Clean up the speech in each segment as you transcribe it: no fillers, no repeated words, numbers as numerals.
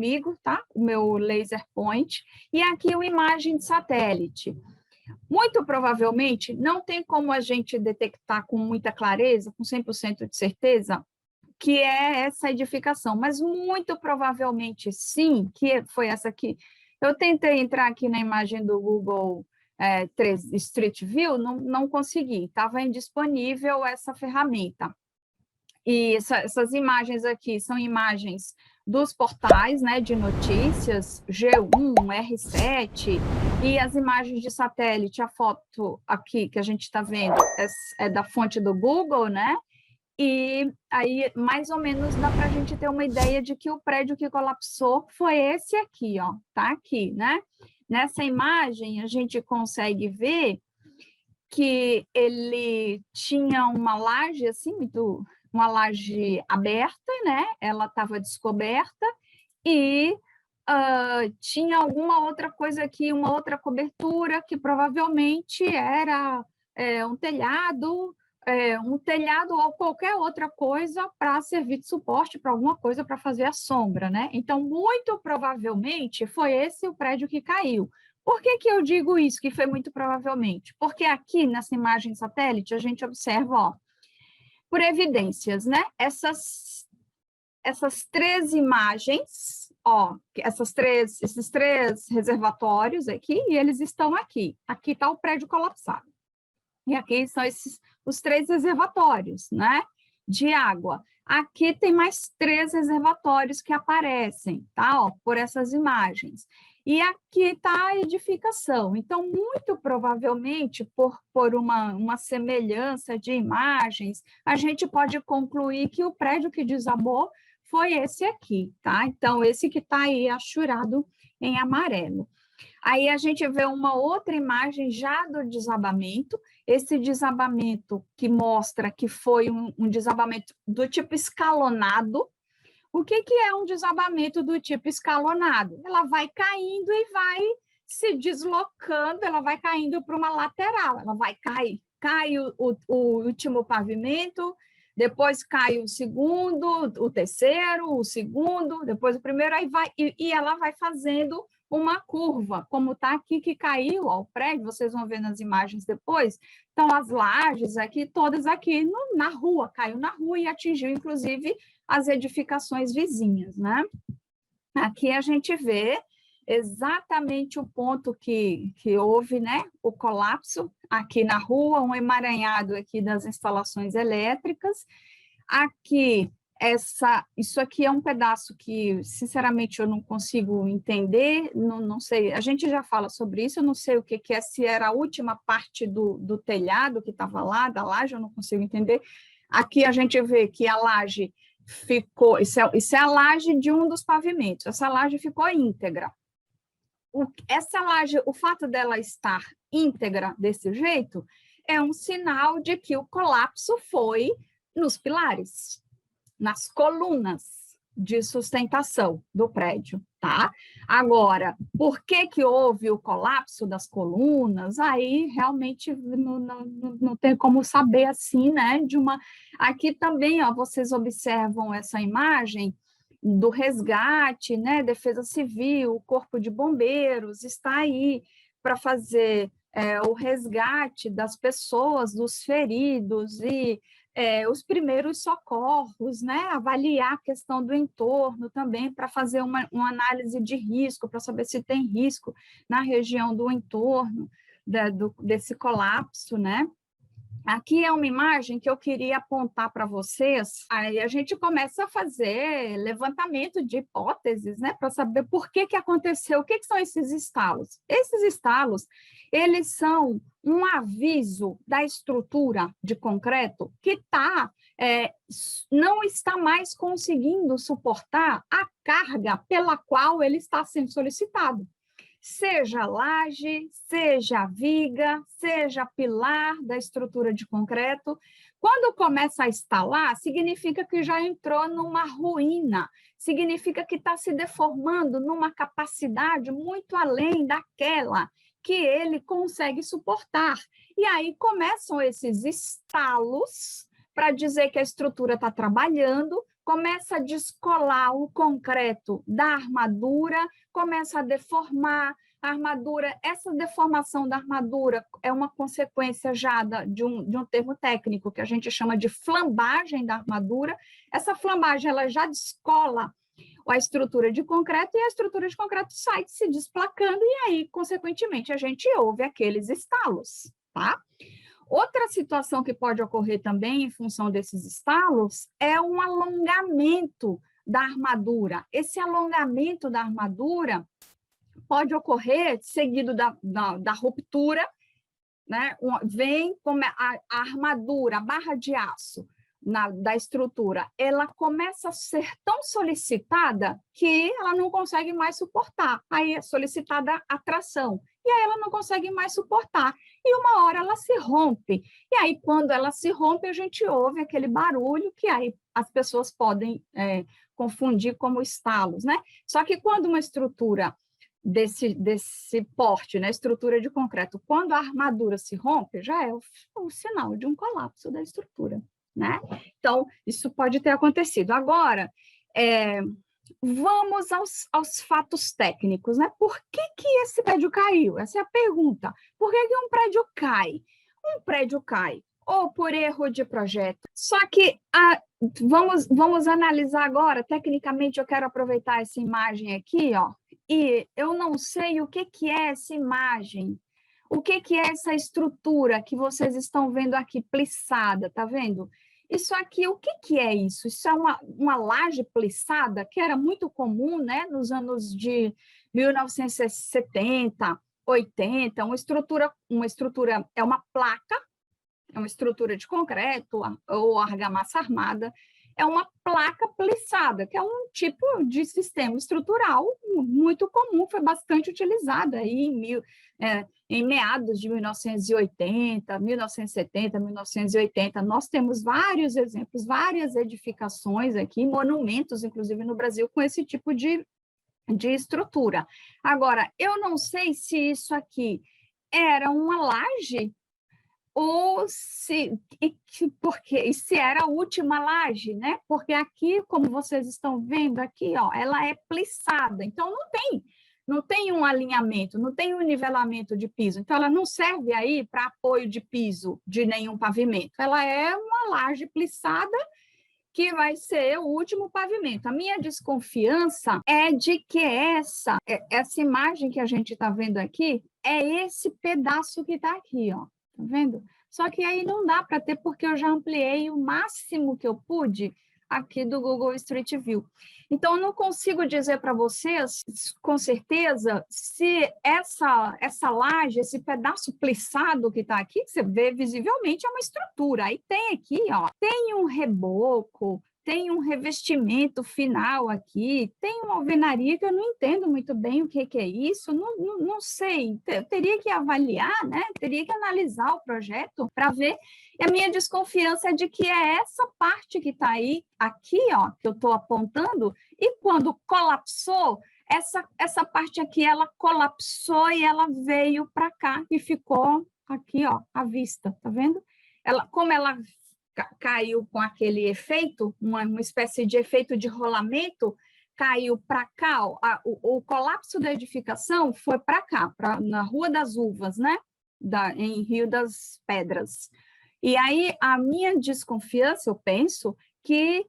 comigo, tá? O meu laser point, e aqui uma imagem de satélite. Muito provavelmente, não tem como a gente detectar com muita clareza, com 100% de certeza, que é essa edificação, mas muito provavelmente sim, que foi essa aqui. Eu tentei entrar aqui na imagem do Google Street View, não consegui, estava indisponível essa ferramenta. E essas imagens aqui são imagens dos portais, né, de notícias, G1, R7, e as imagens de satélite, a foto aqui que a gente está vendo é da fonte do Google, né? E aí, mais ou menos, dá para a gente ter uma ideia de que o prédio que colapsou foi esse aqui, ó, tá aqui, né? Nessa imagem, a gente consegue ver que ele tinha uma laje, assim, uma laje aberta, né? Ela estava descoberta e tinha alguma outra coisa aqui, uma outra cobertura que provavelmente era um telhado ou qualquer outra coisa para servir de suporte para alguma coisa para fazer a sombra, né? Então, muito provavelmente foi esse o prédio que caiu. Por que que eu digo isso, que foi muito provavelmente? Porque aqui nessa imagem satélite a gente observa, ó, por evidências, né? Essas três imagens, ó, esses três reservatórios aqui, e eles estão aqui. Aqui está o prédio colapsado. E aqui são os três reservatórios, né, de água. Aqui tem mais 3 reservatórios que aparecem, tá, ó, por essas imagens. E aqui está a edificação. Então, muito provavelmente, por uma semelhança de imagens, a gente pode concluir que o prédio que desabou foi esse aqui, tá? Então, esse que está aí achurado em amarelo. Aí a gente vê uma outra imagem já do desabamento, esse desabamento que mostra que foi um desabamento do tipo escalonado. O que é um desabamento do tipo escalonado? Ela vai caindo e vai se deslocando, ela vai caindo para uma lateral, ela vai cair. Cai o último pavimento, depois cai o segundo, o terceiro, o segundo, depois o primeiro, aí vai, e ela vai fazendo uma curva, como está aqui que caiu, ó, o prédio, vocês vão ver nas imagens depois, então as lajes aqui, todas aqui na rua, caiu na rua e atingiu, inclusive, as edificações vizinhas, né? Aqui a gente vê exatamente o ponto que houve, né, o colapso, aqui na rua, um emaranhado aqui das instalações elétricas, aqui isso aqui é um pedaço que, sinceramente, eu não consigo entender, não sei, a gente já fala sobre isso, eu não sei o que é, se era a última parte do telhado que estava lá, da laje, eu não consigo entender. Aqui a gente vê que a laje ficou, isso é a laje de um dos pavimentos, essa laje ficou íntegra. Essa laje, o fato dela estar íntegra desse jeito, é um sinal de que o colapso foi nos pilares, nas colunas de sustentação do prédio, tá? Agora, por que houve o colapso das colunas? Aí realmente não tem como saber assim, né? Aqui também, ó, vocês observam essa imagem do resgate, né? Defesa Civil, o Corpo de Bombeiros está aí para fazer o resgate das pessoas, dos feridos e os primeiros socorros, né? Avaliar a questão do entorno também para fazer uma análise de risco, para saber se tem risco na região do entorno desse colapso, né? Aqui é uma imagem que eu queria apontar para vocês, aí a gente começa a fazer levantamento de hipóteses, né, para saber por que aconteceu, o que são esses estalos. Esses estalos, eles são um aviso da estrutura de concreto que não está mais conseguindo suportar a carga pela qual ele está sendo solicitado. Seja laje, seja viga, seja pilar da estrutura de concreto. Quando começa a estalar, significa que já entrou numa ruína, significa que está se deformando numa capacidade muito além daquela que ele consegue suportar. E aí começam esses estalos para dizer que a estrutura está trabalhando, começa a descolar o concreto da armadura, começa a deformar a armadura. Essa deformação da armadura é uma consequência já de um termo técnico que a gente chama de flambagem da armadura. Essa flambagem ela já descola a estrutura de concreto e a estrutura de concreto sai se desplacando e aí, consequentemente, a gente ouve aqueles estalos, tá? Outra situação que pode ocorrer também em função desses estalos é um alongamento da armadura. Esse alongamento da armadura pode ocorrer seguido da ruptura, né? Vem como a armadura, a barra de aço da estrutura, ela começa a ser tão solicitada que ela não consegue mais suportar. Aí é solicitada a tração. E aí ela não consegue mais suportar. E uma hora ela se rompe. E aí, quando ela se rompe, a gente ouve aquele barulho que aí as pessoas podem confundir como estalos, né? Só que quando uma estrutura desse porte, né, estrutura de concreto, quando a armadura se rompe, já é o sinal de um colapso da estrutura, né? Então, isso pode ter acontecido. Agora, vamos aos fatos técnicos, né? Por que esse prédio caiu? Essa é a pergunta. Por que um prédio cai? Um prédio cai ou por erro de projeto. Só que vamos analisar agora, tecnicamente, eu quero aproveitar essa imagem aqui, ó, e eu não sei o que é essa imagem, o que é essa estrutura que vocês estão vendo aqui, plissada, tá vendo? Isso aqui, o que é isso? Isso é uma laje plissada, que era muito comum, né, nos anos de 1970, 80, uma estrutura é uma placa, é uma estrutura de concreto ou argamassa armada, é uma placa plissada, que é um tipo de sistema estrutural muito comum, foi bastante utilizada aí em meados de 1980, 1970, 1980. Nós temos vários exemplos, várias edificações aqui, monumentos, inclusive no Brasil, com esse tipo de estrutura. Agora, eu não sei se isso aqui era uma laje ou se era a última laje, né? Porque aqui, como vocês estão vendo aqui, ó, ela é plissada, então não tem um alinhamento, não tem um nivelamento de piso, então ela não serve aí para apoio de piso de nenhum pavimento, ela é uma laje plissada que vai ser o último pavimento. A minha desconfiança é de que essa imagem que a gente está vendo aqui é esse pedaço que está aqui, ó. Tá vendo? Só que aí não dá para ter, porque eu já ampliei o máximo que eu pude aqui do Google Street View. Então, eu não consigo dizer para vocês, com certeza, se essa laje, esse pedaço plissado que está aqui, que você vê visivelmente, é uma estrutura. Aí tem aqui, ó, tem um reboco, tem um revestimento final aqui, tem uma alvenaria que eu não entendo muito bem o que é isso, não sei, teria que avaliar, né? Teria que analisar o projeto para ver. E a minha desconfiança é de que é essa parte que está aí, aqui, ó, que eu estou apontando, e quando colapsou, essa parte aqui, ela colapsou e ela veio para cá e ficou aqui, ó, à vista, tá vendo? Como ela caiu com aquele efeito, uma espécie de efeito de rolamento, caiu para cá, ó, o colapso da edificação foi para cá, na Rua das Uvas, né? Em Rio das Pedras. E aí, a minha desconfiança, eu penso, que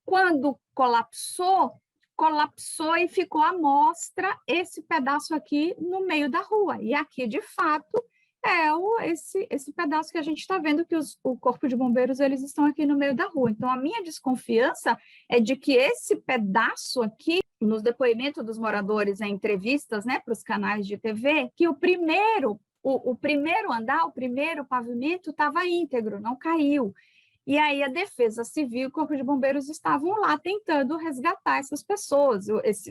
quando colapsou e ficou à mostra esse pedaço aqui no meio da rua. E aqui, de fato, esse pedaço que a gente está vendo, que o Corpo de Bombeiros eles estão aqui no meio da rua. Então, a minha desconfiança é de que esse pedaço aqui, nos depoimentos dos moradores em entrevistas, né, para os canais de TV, que o primeiro andar, o primeiro pavimento estava íntegro, não caiu. E aí a Defesa Civil e o Corpo de Bombeiros estavam lá tentando resgatar essas pessoas.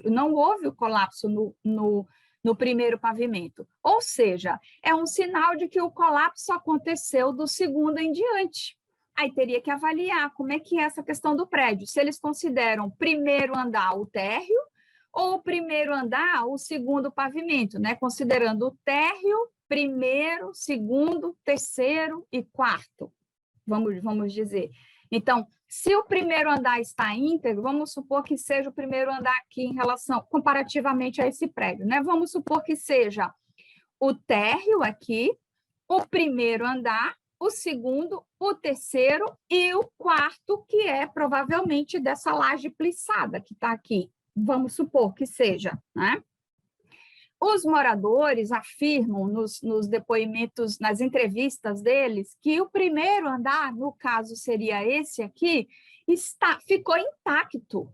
Não houve o colapso no primeiro pavimento. Ou seja, é um sinal de que o colapso aconteceu do segundo em diante. Aí teria que avaliar como é que é essa questão do prédio, se eles consideram primeiro andar o térreo ou primeiro andar o segundo pavimento, né? Considerando o térreo, primeiro, segundo, terceiro e quarto, vamos dizer. Então, Se o primeiro andar está íntegro, vamos supor que seja o primeiro andar aqui em relação, comparativamente a esse prédio, né? Vamos supor que seja o térreo aqui, o primeiro andar, o segundo, o terceiro e o quarto, que é provavelmente dessa laje plissada que está aqui. Vamos supor que seja, né? Os moradores afirmam nos depoimentos, nas entrevistas deles, que o primeiro andar, no caso seria esse aqui, ficou intacto,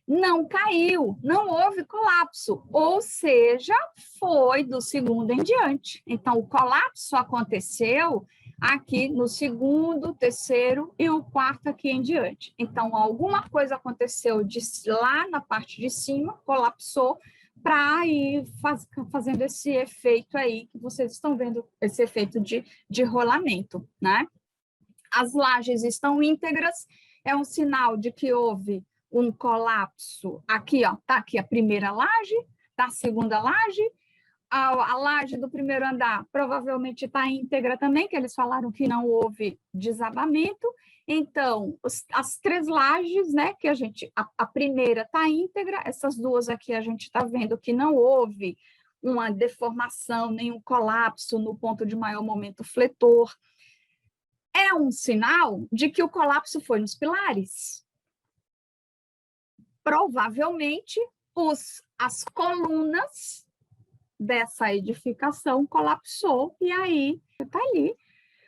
não caiu, não houve colapso, ou seja, foi do segundo em diante. Então, o colapso aconteceu aqui no segundo, terceiro e o quarto aqui em diante. Então, alguma coisa aconteceu lá na parte de cima, colapsou, para ir fazendo esse efeito aí, que vocês estão vendo, esse efeito de rolamento, né? As lajes estão íntegras, é um sinal de que houve um colapso. Aqui, ó, tá aqui a primeira laje, tá a segunda laje, a laje do primeiro andar provavelmente está íntegra também, que eles falaram que não houve desabamento. Então, as três lajes, né, que a primeira está íntegra, essas duas aqui a gente está vendo que não houve uma deformação, nenhum colapso no ponto de maior momento fletor. É um sinal de que o colapso foi nos pilares. Provavelmente, as colunas dessa edificação colapsou e aí está ali.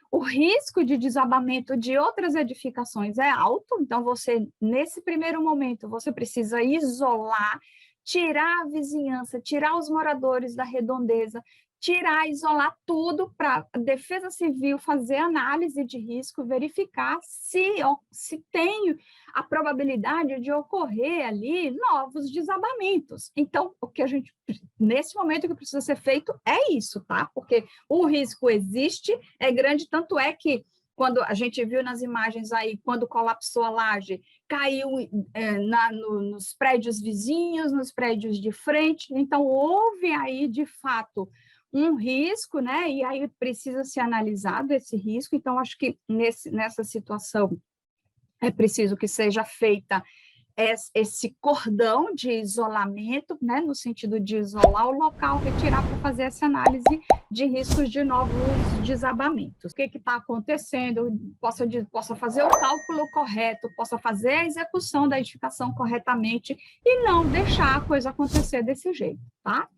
O risco de desabamento de outras edificações é alto, então você, nesse primeiro momento, você precisa isolar, tirar a vizinhança, tirar os moradores da redondeza, isolar tudo para a Defesa Civil fazer análise de risco, verificar se tem a probabilidade de ocorrer ali novos desabamentos. Então, nesse momento, o que precisa ser feito é isso, tá? Porque o risco existe, é grande, tanto é que quando a gente viu nas imagens aí, quando colapsou a laje, caiu nos prédios vizinhos, nos prédios de frente, então houve aí, de fato, um risco, né? E aí precisa ser analisado esse risco. Então, acho que nessa situação é preciso que seja feita esse cordão de isolamento, né? No sentido de isolar o local, retirar para fazer essa análise de riscos de novos desabamentos. O que está acontecendo? Possa fazer o cálculo correto, possa fazer a execução da edificação corretamente e não deixar a coisa acontecer desse jeito, tá?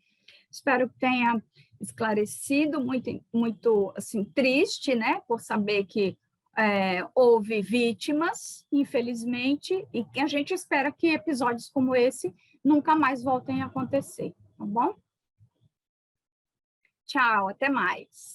Espero que tenha esclarecido, muito assim, triste, né, por saber que houve vítimas, infelizmente, e que a gente espera que episódios como esse nunca mais voltem a acontecer, tá bom? Tchau, até mais.